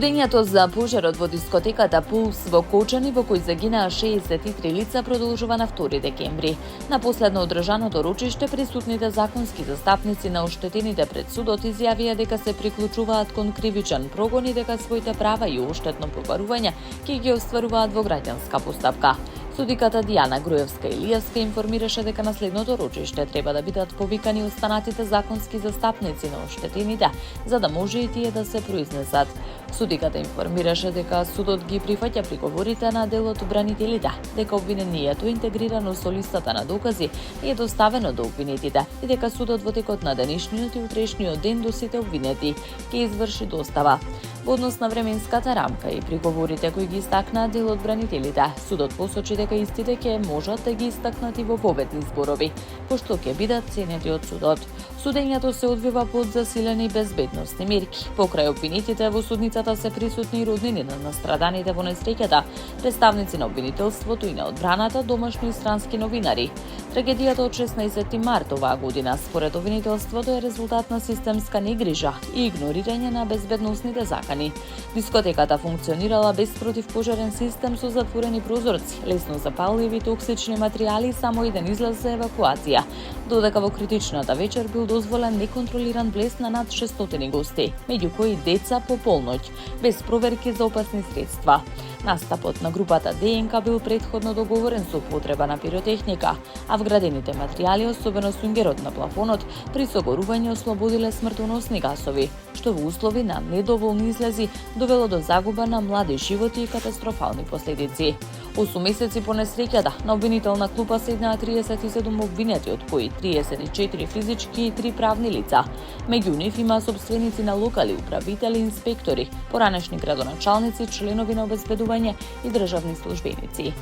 Судењето за пожарот во дискотеката Пулс во Кочани, во кој загинаа 63 лица, продолжува на 2 декември. На последно одржаното ручиште присутните законски застапници на оштетените пред судот изјавија дека се приклучуваат кон кривичен прогон и дека своите права и оштетно побарување ќе ги остваруваат во граѓанска постапка. Судиката Дијана Груевска-Илиевска информираше дека на следното ручиште треба да бидат повикани останатите законски застапници на оштетените, за да може и тие да се произнесат. Судиката информираше дека судот ги прифаќа приговорите на дел од бранителите, дека обвинението интегрирано со листата на докази е доставено до обвинетите и дека судот во текот на денешниот и утрешниот ден до сите обвинети ќе изврши достава. Во однос на временската рамка и приговорите кои ги истакнаа дел од бранителите, судот посочи дека истите ќе можат да ги истакнат и во победни зборови, пошто ќе бидат ценети од судот. Судењето се одвива под засилени безбедносни мерки. Покрај обвинетите во судницата се присутни и роднини на настраданите во несреќата, представници на обвинителството и на одбраната, домашни и странски новинари. Трагедијата од 16 март оваа година според обвинителството е резултат на системска негрижа и игнорирање на безбедносните закани. Дискотеката функционирала без противпожарен систем со затворени прозорци, лесно запалливи токсични материјали и само еден излаз за евакуација, додека во критичната вечер бил дозволен неконтролиран влез на над 600 гости, меѓу кои деца по полноќ, без проверки за опасни средства. Настапот на групата ДНК бил претходно договорен со употреба на пиротехника, а вградените материјали, особено сунгерот на плафонот, при согорување ослободиле смртоносни гасови, што во услови на недоволни излези довело до загуба на млади животи и катастрофални последици. 8 месеци по несреќата, на обвинителна клупа седнаа 37 обвинети, од кои 34 физички и 3 правни лица. Меѓу нив има собственици на локали, управители, инспектори, поранешни градоначалници, членови на обезбедување и државни службеници.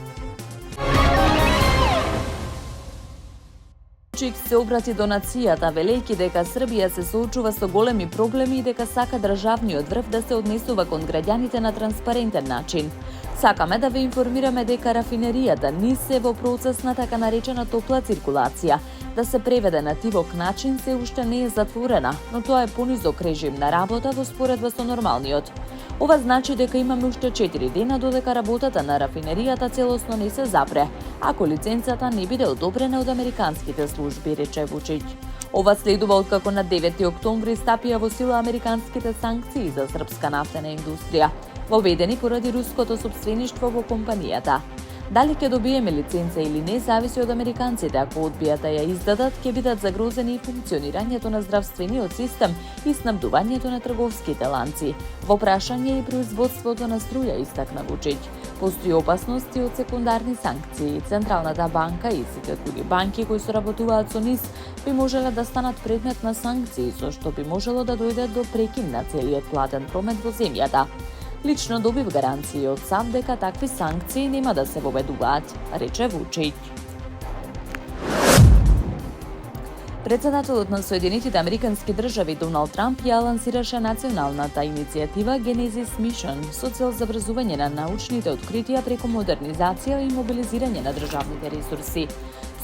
Чик се обрати до нацијата, велејќи дека Србија се соочува со големи проблеми и дека сака државниот врв да се однесува кон граѓаните на транспарентен начин. Сакаме да ве информираме дека рафинеријата НИС е во процес на така наречена топла циркулација. Да се преведе на тивок начин се уште не е затворена, но тоа е понизок режим на работа во споредба со нормалниот. Ова значи дека имаме уште 4 дена додека работата на рафинеријата целосно не се запре, ако лиценцата не биде одобрена од американските служби, рече Вучиќ. Ова следува откако на 9 октомври стапија во сила американските санкции за српска нафтена индустрија, воведени поради руското сопствеништво во компанијата. Дали ќе добиеме лиценца или не, зависи од американците. Ако одбијат да ја издадат, ќе бидат загрозени и функционирањето на здравствениот систем и снабдувањето на трговските ланци. Во прашање и производството на струја, истакна Вучиќ. Постои опасности од секундарни санкции. Централната банка и сите други банки кои соработуваат со НИС би можеле да станат предмет на санкции, со што би можело да дојде до прекин на целиот платен промет во земјата. Лично добив гаранции од САД дека такви санкции нема да се воведуваат, рече Вучиќ. Председателот на Соединетите Американски држави Доналд Трамп ја лансираше националната иницијатива Genesis Mission со цел забрзување на научните откритија преку модернизација и мобилизирање на државните ресурси.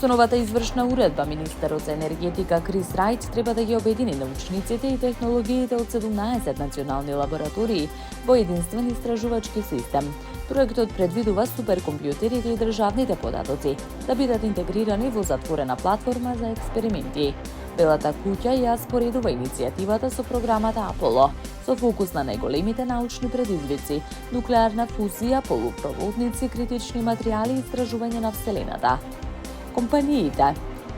Со новата извршна уредба, министерот за енергетика Крис Рајт треба да ги обедини научниците и технологиите од 17 национални лаборатории во единствен истражувачки систем. Проектот предвидува суперкомпјутерите и државните податоци да бидат интегрирани во затворена платформа за експерименти. Белата куќа ја споредува иницијативата со програмата Аполо, со фокус на најголемите научни предизвици, нуклеарна фузија, полупроводници, критични материјали и истражување на Вселената. Компаниите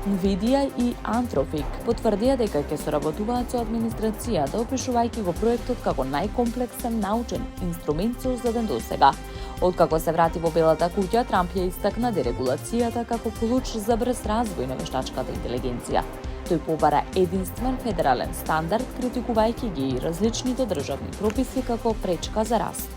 Nvidia и Anthropic потврдија дека ќе соработуваат со администрацијата, опишувајќи го проектот како најкомплексен научен инструмент создаден досега. Откако се врати во Белата куќа, Трамп ја истакна дерегулацијата како клуч за брз развој на вештачката интелигенција. Тој побара единствен федерален стандард, критикувајќи ги и различните државни прописи како пречка за раст.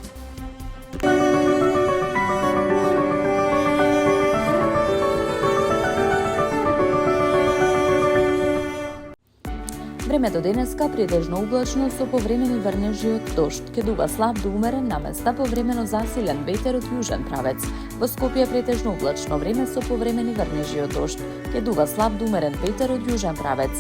Времето денеска претежно облачно со повремени врнежи од дожд. Ќе дува слаб до умерен, наместа повремено засилен ветер од јужен правец. Во Скопје претежно облачно време со повремени врнежи од дожд. Ќе дува слаб до умерен ветер од јужен правец.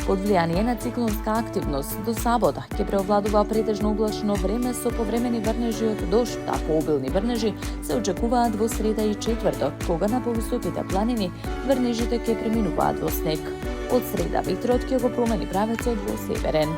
Под влијание на циклонска активност до сабота ќе преовладува претежно облачно време со повремени врнежи од дожд, а пообилни врнежи се очекуваат во среда и четврток, кога на повисоките планини врнежите ќе преминуваат во снег. Од среда ветрот ќе го промени правецот во северен.